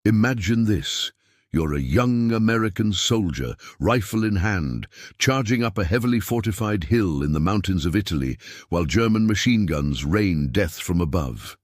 Imagine this. You're a young American soldier, rifle in hand, charging up a heavily fortified hill in the mountains of Italy, while German machine guns rain death from above.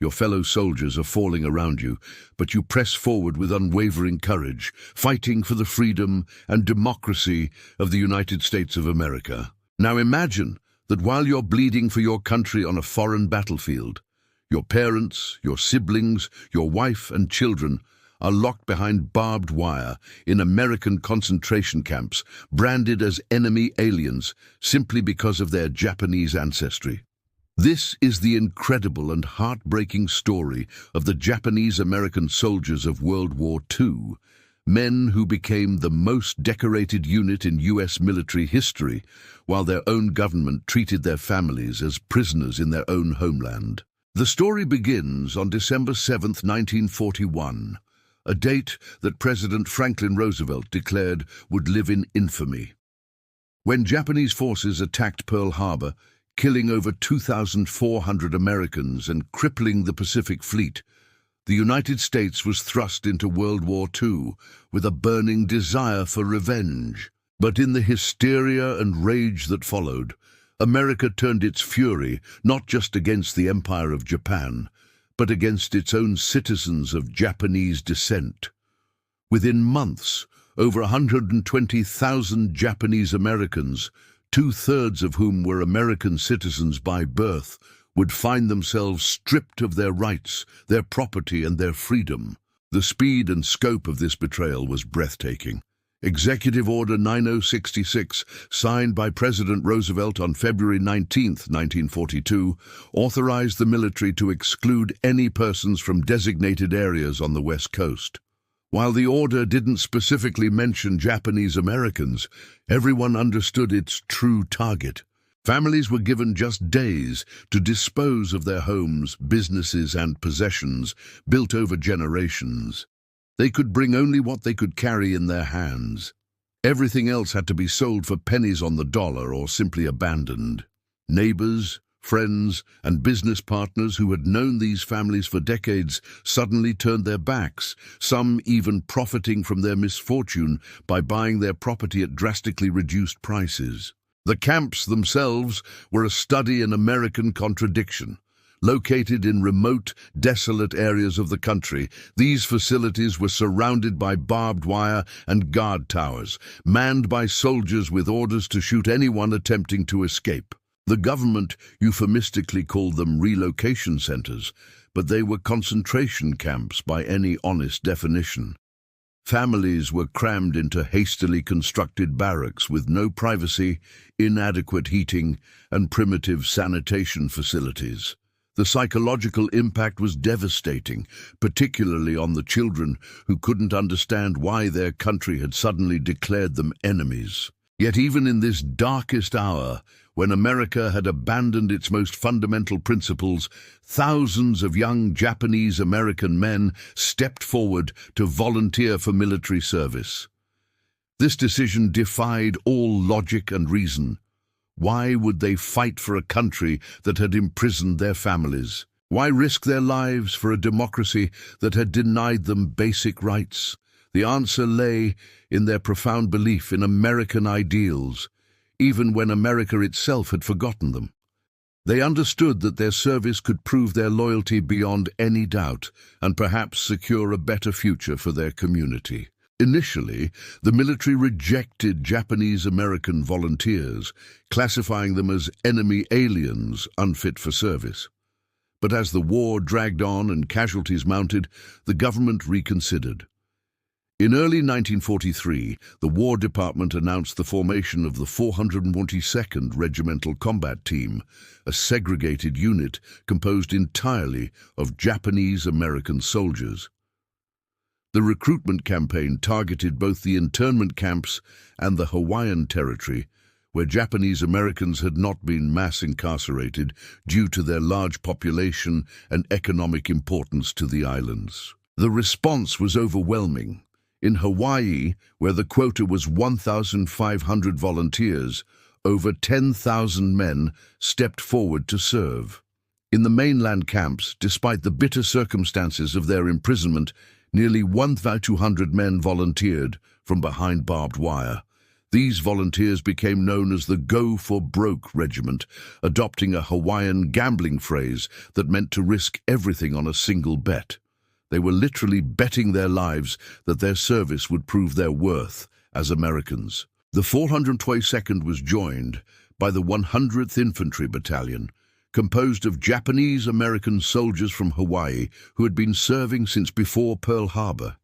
Your fellow soldiers are falling around you, but you press forward with unwavering courage, fighting for the freedom and democracy of the United States of America. Now imagine that while you're bleeding for your country on a foreign battlefield, your parents, your siblings, your wife and children are locked behind barbed wire in American concentration camps, branded as enemy aliens simply because of their Japanese ancestry. This is the incredible and heartbreaking story of the Japanese-American soldiers of World War II, men who became the most decorated unit in U.S. military history, while their own government treated their families as prisoners in their own homeland. The story begins on December 7, 1941, a date that President Franklin Roosevelt declared would live in infamy. When Japanese forces attacked Pearl Harbor, killing over 2,400 Americans and crippling the Pacific Fleet, the United States was thrust into World War II with a burning desire for revenge. But in the hysteria and rage that followed, America turned its fury not just against the Empire of Japan, but against its own citizens of Japanese descent. Within months, over 120,000 Japanese Americans, two-thirds of whom were American citizens by birth, would find themselves stripped of their rights, their property and their freedom. The speed and scope of this betrayal was breathtaking. Executive Order 9066, signed by President Roosevelt on February 19, 1942, authorized the military to exclude any persons from designated areas on the West Coast. While the order didn't specifically mention Japanese Americans, everyone understood its true target. Families were given just days to dispose of their homes, businesses and possessions built over generations. They could bring only what they could carry in their hands. Everything else had to be sold for pennies on the dollar or simply abandoned. Neighbors, friends, and business partners who had known these families for decades suddenly turned their backs, some even profiting from their misfortune by buying their property at drastically reduced prices. The camps themselves were a study in American contradiction. Located in remote, desolate areas of the country, these facilities were surrounded by barbed wire and guard towers, manned by soldiers with orders to shoot anyone attempting to escape. The government euphemistically called them relocation centers, but they were concentration camps by any honest definition. Families were crammed into hastily constructed barracks with no privacy, inadequate heating, and primitive sanitation facilities. The psychological impact was devastating, particularly on the children who couldn't understand why their country had suddenly declared them enemies. Yet even in this darkest hour, when America had abandoned its most fundamental principles, thousands of young Japanese American men stepped forward to volunteer for military service. This decision defied all logic and reason. Why would they fight for a country that had imprisoned their families? Why risk their lives for a democracy that had denied them basic rights? The answer lay in their profound belief in American ideals, even when America itself had forgotten them. They understood that their service could prove their loyalty beyond any doubt and perhaps secure a better future for their community. Initially, the military rejected Japanese-American volunteers, classifying them as enemy aliens unfit for service. But as the war dragged on and casualties mounted, the government reconsidered. In early 1943, the War Department announced the formation of the 442nd Regimental Combat Team, a segregated unit composed entirely of Japanese-American soldiers. The recruitment campaign targeted both the internment camps and the Hawaiian Territory, where Japanese Americans had not been mass incarcerated due to their large population and economic importance to the islands. The response was overwhelming. In Hawaii, where the quota was 1,500 volunteers, over 10,000 men stepped forward to serve. In the mainland camps, despite the bitter circumstances of their imprisonment, Nearly 1,200 men volunteered from behind barbed wire. These volunteers became known as the Go for Broke Regiment, adopting a Hawaiian gambling phrase that meant to risk everything on a single bet. They were literally betting their lives that their service would prove their worth as Americans. The 422nd was joined by the 100th Infantry Battalion, composed of Japanese-American soldiers from Hawaii who had been serving since before Pearl Harbor.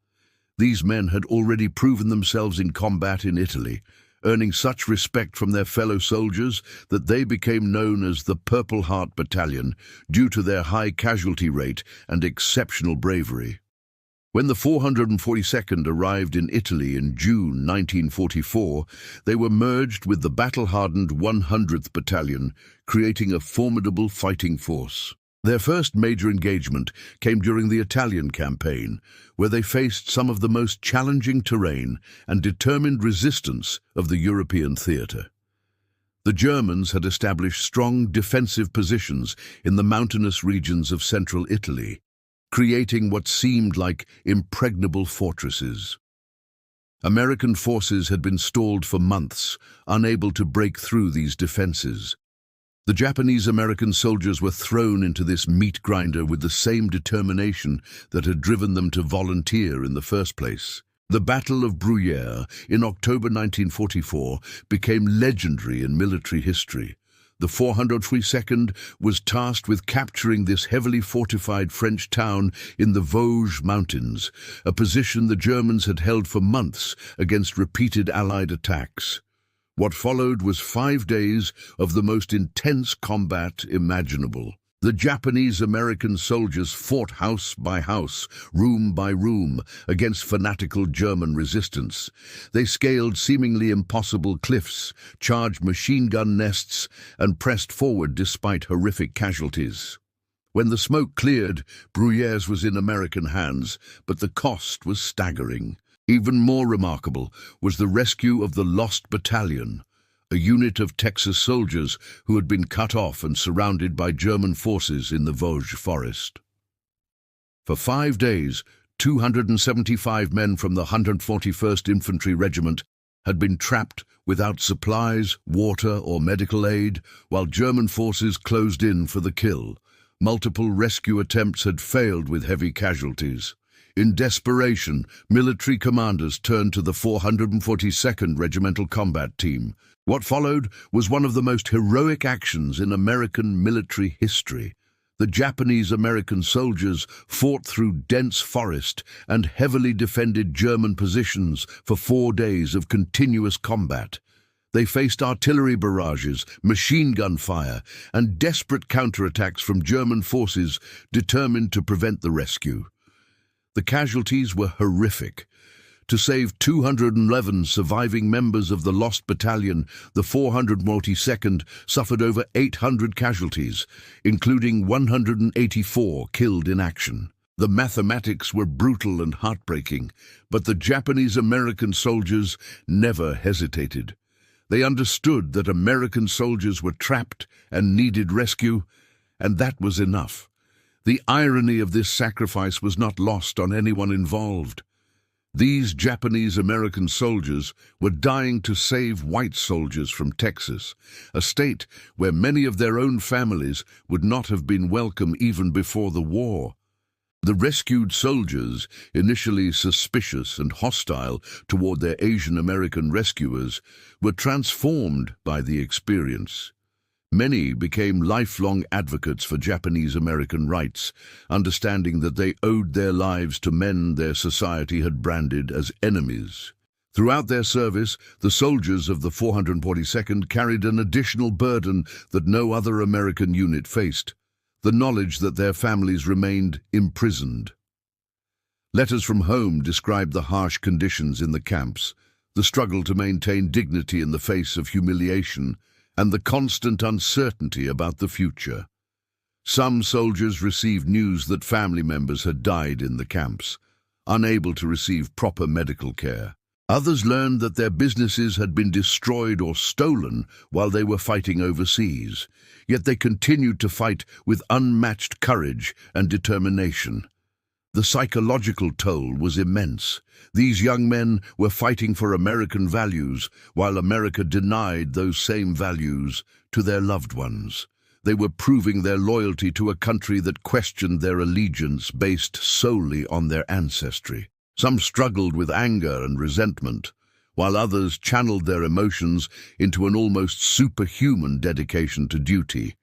These men had already proven themselves in combat in Italy, earning such respect from their fellow soldiers that they became known as the Purple Heart Battalion due to their high casualty rate and exceptional bravery. When the 442nd arrived in Italy in June 1944, they were merged with the battle-hardened 100th Battalion, creating a formidable fighting force. Their first major engagement came during the Italian campaign, where they faced some of the most challenging terrain and determined resistance of the European theatre. The Germans had established strong defensive positions in the mountainous regions of central Italy, creating what seemed like impregnable fortresses. American forces had been stalled for months, unable to break through these defenses. The Japanese-American soldiers were thrown into this meat grinder with the same determination that had driven them to volunteer in the first place. The Battle of Bruyères in October 1944 became legendary in military history. The 422nd was tasked with capturing this heavily fortified French town in the Vosges Mountains, a position the Germans had held for months against repeated Allied attacks. What followed was 5 days of the most intense combat imaginable. The Japanese-American soldiers fought house by house, room by room, against fanatical German resistance. They scaled seemingly impossible cliffs, charged machine gun nests, and pressed forward despite horrific casualties. When the smoke cleared, Bruyères was in American hands, but the cost was staggering. Even more remarkable was the rescue of the Lost Battalion, a unit of Texas soldiers who had been cut off and surrounded by German forces in the Vosges forest. For 5 days, 275 men from the 141st Infantry Regiment had been trapped without supplies, water, or medical aid, while German forces closed in for the kill. Multiple rescue attempts had failed with heavy casualties. In desperation, military commanders turned to the 442nd Regimental Combat Team. What followed was one of the most heroic actions in American military history. The Japanese-American soldiers fought through dense forest and heavily defended German positions for 4 days of continuous combat. They faced artillery barrages, machine gun fire, and desperate counterattacks from German forces determined to prevent the rescue. The casualties were horrific. To save 211 surviving members of the Lost Battalion, the 442nd suffered over 800 casualties, including 184 killed in action. The mathematics were brutal and heartbreaking, but the Japanese-American soldiers never hesitated. They understood that American soldiers were trapped and needed rescue, and that was enough. The irony of this sacrifice was not lost on anyone involved. These Japanese-American soldiers were dying to save white soldiers from Texas, a state where many of their own families would not have been welcome even before the war. The rescued soldiers, initially suspicious and hostile toward their Asian American rescuers, were transformed by the experience. Many became lifelong advocates for Japanese-American rights, understanding that they owed their lives to men their society had branded as enemies. Throughout their service, the soldiers of the 442nd carried an additional burden that no other American unit faced: the knowledge that their families remained imprisoned. Letters from home described the harsh conditions in the camps, the struggle to maintain dignity in the face of humiliation, and the constant uncertainty about the future. Some soldiers received news that family members had died in the camps, unable to receive proper medical care. Others learned that their businesses had been destroyed or stolen while they were fighting overseas, yet they continued to fight with unmatched courage and determination. The psychological toll was immense. These young men were fighting for American values, while America denied those same values to their loved ones. They were proving their loyalty to a country that questioned their allegiance based solely on their ancestry. Some struggled with anger and resentment, while others channeled their emotions into an almost superhuman dedication to duty.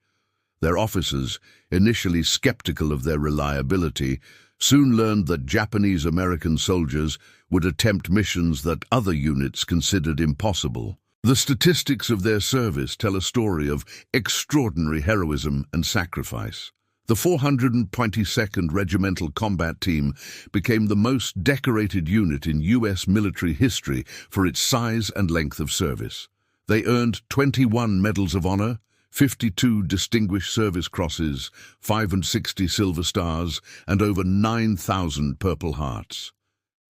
Their officers, initially skeptical of their reliability, soon learned that Japanese-American soldiers would attempt missions that other units considered impossible. The statistics of their service tell a story of extraordinary heroism and sacrifice. The 422nd Regimental Combat Team became the most decorated unit in U.S. military history for its size and length of service. They earned 21 Medals of Honor, 52 Distinguished Service Crosses, 65 Silver Stars, and over 9,000 Purple Hearts.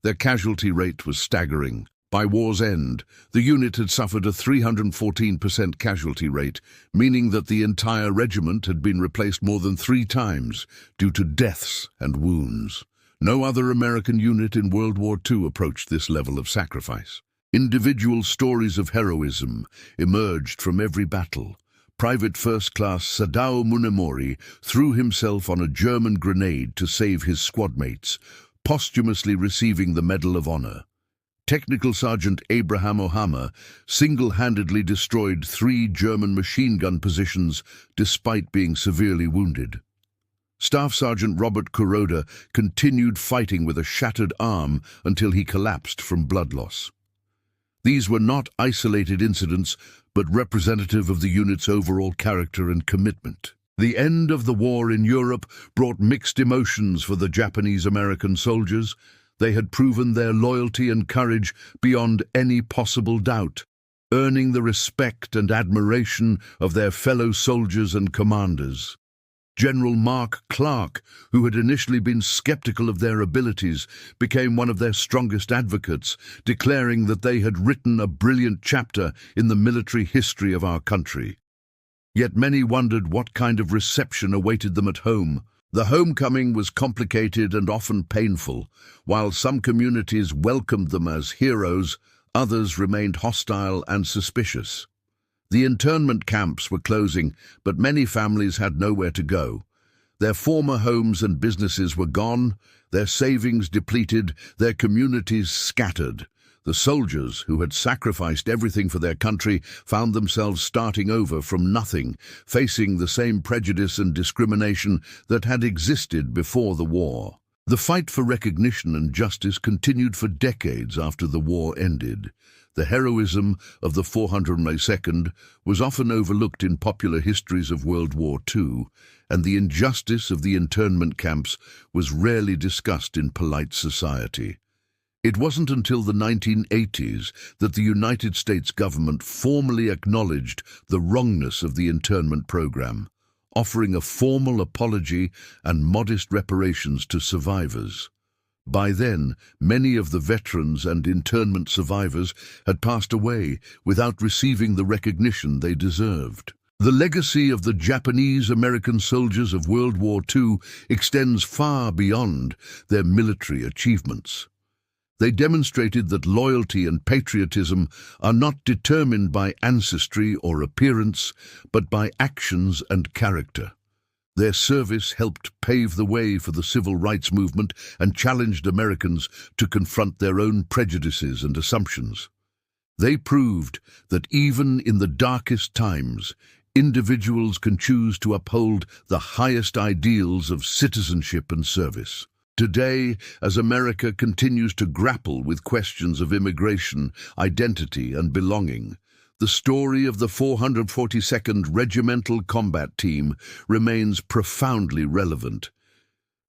Their casualty rate was staggering. By war's end, the unit had suffered a 314% casualty rate, meaning that the entire regiment had been replaced more than 3 times due to deaths and wounds. No other American unit in World War II approached this level of sacrifice. Individual stories of heroism emerged from every battle. Private First Class Sadao Munemori threw himself on a German grenade to save his squadmates, posthumously receiving the Medal of Honor. Technical Sergeant Abraham Ohama single-handedly destroyed 3 German machine gun positions despite being severely wounded. Staff Sergeant Robert Kuroda continued fighting with a shattered arm until he collapsed from blood loss. These were not isolated incidents, but representative of the unit's overall character and commitment. The end of the war in Europe brought mixed emotions for the Japanese-American soldiers. They had proven their loyalty and courage beyond any possible doubt, earning the respect and admiration of their fellow soldiers and commanders. General Mark Clark, who had initially been skeptical of their abilities, became one of their strongest advocates, declaring that they had written a brilliant chapter in the military history of our country. Yet many wondered what kind of reception awaited them at home. The homecoming was complicated and often painful. While some communities welcomed them as heroes, others remained hostile and suspicious. The internment camps were closing, but many families had nowhere to go. Their former homes and businesses were gone, their savings depleted, their communities scattered. The soldiers, who had sacrificed everything for their country, found themselves starting over from nothing, facing the same prejudice and discrimination that had existed before the war. The fight for recognition and justice continued for decades after the war ended. The heroism of the 422nd was often overlooked in popular histories of World War II, and the injustice of the internment camps was rarely discussed in polite society. It wasn't until the 1980s that the United States government formally acknowledged the wrongness of the internment program, offering a formal apology and modest reparations to survivors. By then, many of the veterans and internment survivors had passed away without receiving the recognition they deserved. The legacy of the Japanese-American soldiers of World War II extends far beyond their military achievements. They demonstrated that loyalty and patriotism are not determined by ancestry or appearance, but by actions and character. Their service helped pave the way for the civil rights movement and challenged Americans to confront their own prejudices and assumptions. They proved that even in the darkest times, individuals can choose to uphold the highest ideals of citizenship and service. Today, as America continues to grapple with questions of immigration, identity, and belonging, the story of the 442nd Regimental Combat Team remains profoundly relevant.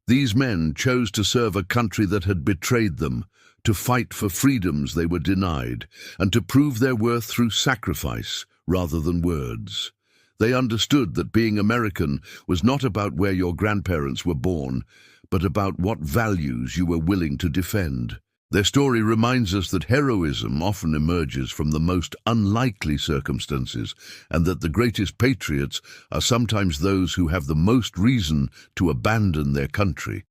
These men chose to serve a country that had betrayed them, to fight for freedoms they were denied, and to prove their worth through sacrifice rather than words. They understood that being American was not about where your grandparents were born, but about what values you were willing to defend. Their story reminds us that heroism often emerges from the most unlikely circumstances, and that the greatest patriots are sometimes those who have the most reason to abandon their country.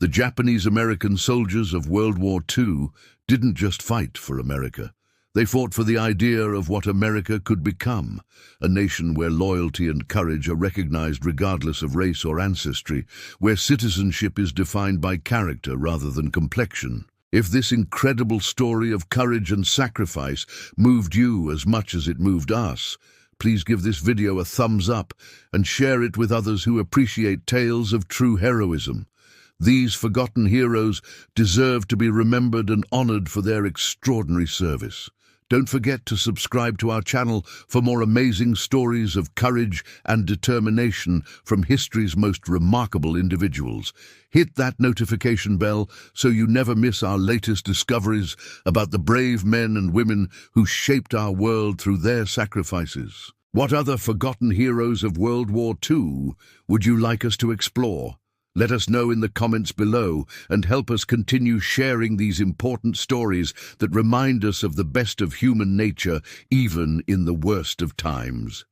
The Japanese-American soldiers of World War II didn't just fight for America. They fought for the idea of what America could become, a nation where loyalty and courage are recognized regardless of race or ancestry, where citizenship is defined by character rather than complexion. If this incredible story of courage and sacrifice moved you as much as it moved us, please give this video a thumbs up and share it with others who appreciate tales of true heroism. These forgotten heroes deserve to be remembered and honored for their extraordinary service. Don't forget to subscribe to our channel for more amazing stories of courage and determination from history's most remarkable individuals. Hit that notification bell so you never miss our latest discoveries about the brave men and women who shaped our world through their sacrifices. What other forgotten heroes of World War II would you like us to explore? Let us know in the comments below and help us continue sharing these important stories that remind us of the best of human nature, even in the worst of times.